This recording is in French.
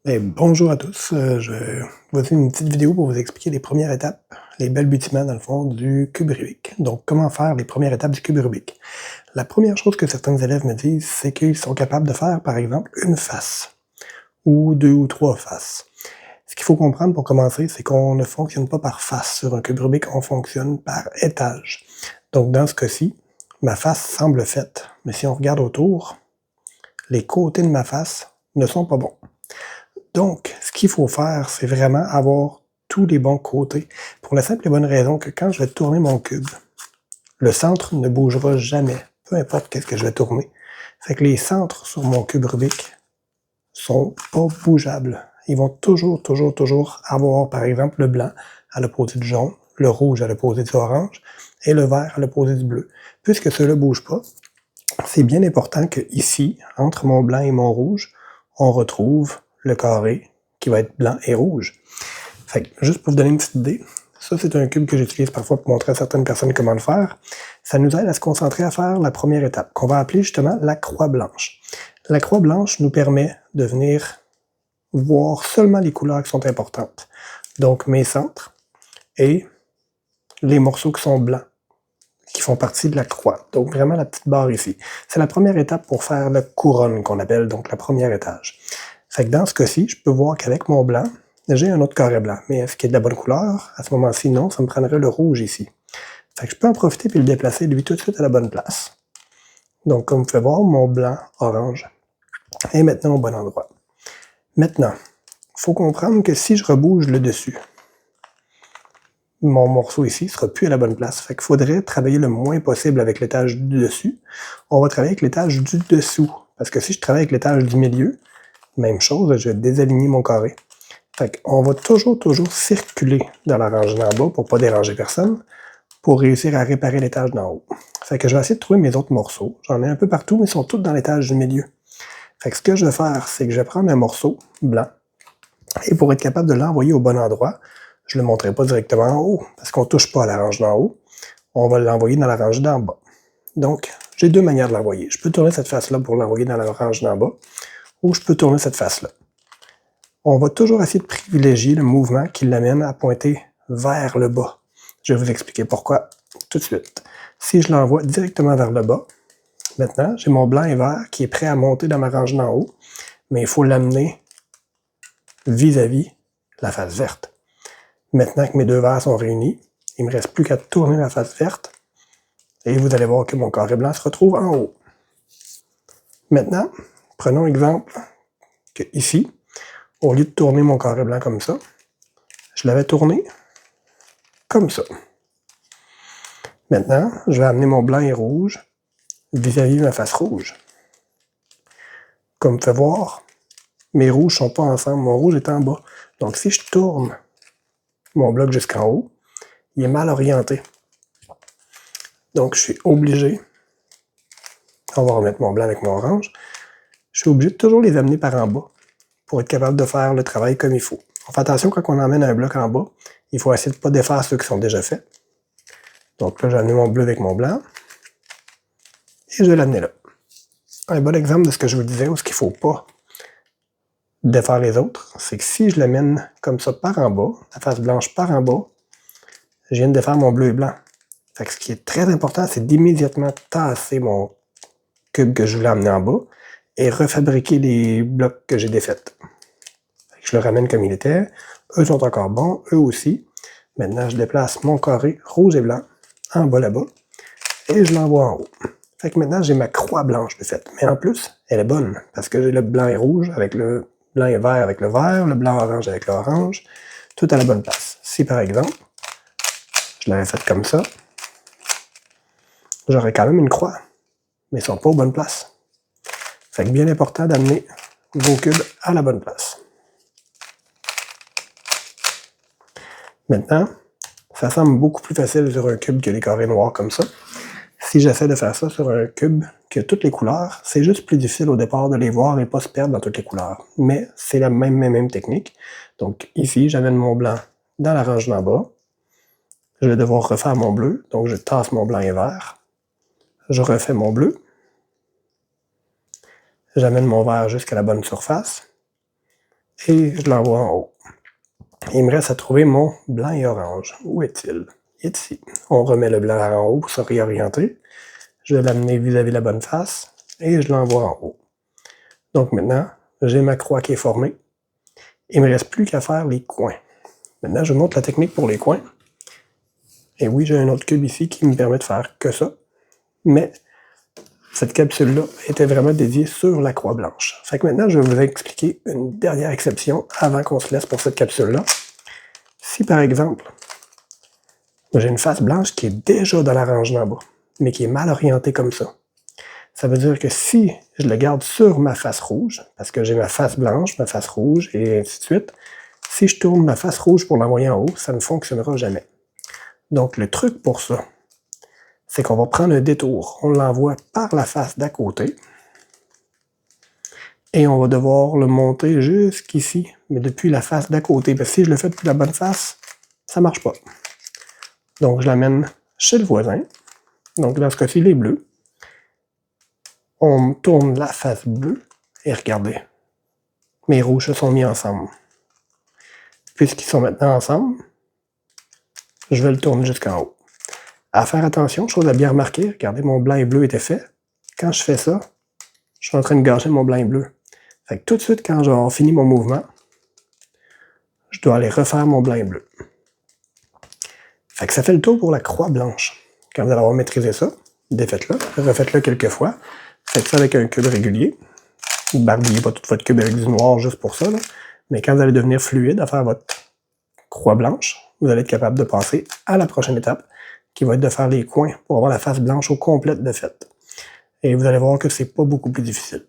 Bonjour à tous, je vais vous faire une petite vidéo pour vous expliquer les premières étapes, les balbutiements dans le fond du cube Rubik. Donc comment faire les premières étapes du cube Rubik. La première chose que certains élèves me disent, c'est qu'ils sont capables de faire par exemple une face, ou 2 ou 3 faces. Ce qu'il faut comprendre pour commencer, c'est qu'on ne fonctionne pas par face sur un cube Rubik, on fonctionne par étage. Donc dans ce cas-ci, ma face semble faite, mais si on regarde autour, les côtés de ma face ne sont pas bons. Donc, ce qu'il faut faire, c'est vraiment avoir tous les bons côtés, pour la simple et bonne raison que quand je vais tourner mon cube, le centre ne bougera jamais, peu importe qu'est-ce que je vais tourner. Fait que les centres sur mon cube Rubik sont pas bougeables. Ils vont toujours avoir, par exemple, le blanc à l'opposé du jaune, le rouge à l'opposé du orange, et le vert à l'opposé du bleu. Puisque ceux-là ne bougent pas, c'est bien important que ici, entre mon blanc et mon rouge, on retrouve le carré qui va être blanc et rouge. Fait que, juste pour vous donner une petite idée, ça c'est un cube que j'utilise parfois pour montrer à certaines personnes comment le faire. Ça nous aide à se concentrer à faire la première étape, qu'on va appeler justement la croix blanche. La croix blanche nous permet de venir voir seulement les couleurs qui sont importantes. Donc mes centres et les morceaux qui sont blancs, qui font partie de la croix. Donc vraiment la petite barre ici. C'est la première étape pour faire la couronne qu'on appelle, donc la première étage. Fait que dans ce cas-ci, je peux voir qu'avec mon blanc, j'ai un autre carré blanc. Mais est-ce qu'il y a de la bonne couleur? À ce moment-ci, non, ça me prendrait le rouge ici. Fait que je peux en profiter et le déplacer lui tout de suite à la bonne place. Donc comme vous pouvez voir, mon blanc orange est maintenant au bon endroit. Maintenant, il faut comprendre que si je rebouge le dessus, mon morceau ici sera plus à la bonne place. Fait qu'il faudrait travailler le moins possible avec l'étage du dessus. On va travailler avec l'étage du dessous. Parce que si je travaille avec l'étage du milieu, même chose, je vais désaligner mon carré. Fait qu'on va toujours circuler dans la rangée d'en bas pour pas déranger personne, pour réussir à réparer l'étage d'en haut. Fait que je vais essayer de trouver mes autres morceaux. J'en ai un peu partout, mais ils sont tous dans l'étage du milieu. Fait que ce que je vais faire, c'est que je vais prendre un morceau blanc, et pour être capable de l'envoyer au bon endroit, je ne le montrerai pas directement en haut, parce qu'on ne touche pas à la rangée d'en haut, on va l'envoyer dans la rangée d'en bas. Donc, j'ai deux manières de l'envoyer. Je peux tourner cette face-là pour l'envoyer dans la rangée d'en bas, ou je peux tourner cette face-là. On va toujours essayer de privilégier le mouvement qui l'amène à pointer vers le bas. Je vais vous expliquer pourquoi tout de suite. Si je l'envoie directement vers le bas, maintenant, j'ai mon blanc et vert qui est prêt à monter dans ma rangée d'en haut, mais il faut l'amener vis-à-vis la face verte. Maintenant que mes deux verts sont réunis, il ne me reste plus qu'à tourner la face verte, et vous allez voir que mon carré blanc se retrouve en haut. Maintenant, prenons exemple que ici, au lieu de tourner mon carré blanc comme ça, je l'avais tourné comme ça. Maintenant, je vais amener mon blanc et rouge vis-à-vis ma face rouge. Comme vous pouvez voir, mes rouges ne sont pas ensemble, mon rouge est en bas. Donc si je tourne mon bloc jusqu'en haut, il est mal orienté. Donc je suis obligé, on va remettre mon blanc avec mon orange, je suis obligé de toujours les amener par en bas pour être capable de faire le travail comme il faut. On fait attention quand on emmène un bloc en bas, il faut essayer de ne pas défaire ceux qui sont déjà faits. Donc là, j'ai amené mon bleu avec mon blanc, et je vais l'amener là. Un bon exemple de ce que je vous disais, où ce qu'il ne faut pas défaire les autres, c'est que si je l'amène comme ça par en bas, la face blanche par en bas, je viens de défaire mon bleu et blanc. Fait que ce qui est très important, c'est d'immédiatement tasser mon cube que je voulais amener en bas et refabriquer les blocs que j'ai défaits. Je le ramène comme il était. Eux sont encore bons, eux aussi. Maintenant, je déplace mon carré rouge et blanc en bas là-bas et je l'envoie en haut. Fait que maintenant, j'ai ma croix blanche de fait. Mais en plus, elle est bonne parce que j'ai le blanc et rouge avec le blanc et vert avec le vert, le blanc orange avec l'orange, tout à la bonne place. Si par exemple, je l'avais fait comme ça, j'aurais quand même une croix, mais ils ne sont pas aux bonnes places. Fait que bien important d'amener vos cubes à la bonne place. Maintenant, ça semble beaucoup plus facile sur un cube que les carrés noirs comme ça. Si j'essaie de faire ça sur un cube qui a toutes les couleurs, c'est juste plus difficile au départ de les voir et pas se perdre dans toutes les couleurs. Mais c'est la même technique. Donc ici, j'amène mon blanc dans la rangée d'en bas. Je vais devoir refaire mon bleu, donc je tasse mon blanc et vert. Je refais mon bleu. J'amène mon vert jusqu'à la bonne surface. et je l'envoie en haut. Il me reste à trouver mon blanc et orange. Où est-il? Il est ici. On remet le blanc en haut pour se réorienter. Je vais l'amener vis-à-vis la bonne face et je l'envoie en haut. Donc maintenant, j'ai ma croix qui est formée. Il ne me reste plus qu'à faire les coins. Maintenant, je montre la technique pour les coins. Et oui, j'ai un autre cube ici qui me permet de faire que ça. Mais cette capsule-là était vraiment dédiée sur la croix blanche. Fait que maintenant, je vais vous expliquer une dernière exception avant qu'on se laisse pour cette capsule-là. Si par exemple, j'ai une face blanche qui est déjà dans la rangée en bas, mais qui est mal orientée comme ça, ça veut dire que si je le garde sur ma face rouge, parce que j'ai ma face blanche, ma face rouge, et ainsi de suite, si je tourne ma face rouge pour l'envoyer en haut, ça ne fonctionnera jamais. Donc le truc pour ça, c'est qu'on va prendre un détour. On l'envoie par la face d'à côté. Et on va devoir le monter jusqu'ici, mais depuis la face d'à côté. Parce que si je le fais depuis la bonne face, ça ne marche pas. Donc je l'amène chez le voisin. Donc dans ce cas-ci, il est bleu. On tourne la face bleue. Et regardez, mes rouges se sont mis ensemble. Puisqu'ils sont maintenant ensemble, je vais le tourner jusqu'en haut. À faire attention, chose à bien remarquer, regardez, mon blanc et bleu était fait. Quand je fais ça, je suis en train de gâcher mon blanc et bleu. Fait que tout de suite, quand j'aurai fini mon mouvement, je dois aller refaire mon blanc et bleu. Fait que ça fait le tour pour la croix blanche. Quand vous allez avoir maîtrisé ça, défaites-le, refaites-le quelques fois. Faites ça avec un cube régulier. Ne barbouillez pas tout votre cube avec du noir juste pour ça, là. Mais quand vous allez devenir fluide à faire votre croix blanche, vous allez être capable de passer à la prochaine étape, qui va être de faire les coins pour avoir la face blanche au complète de fait. Et vous allez voir que c'est pas beaucoup plus difficile.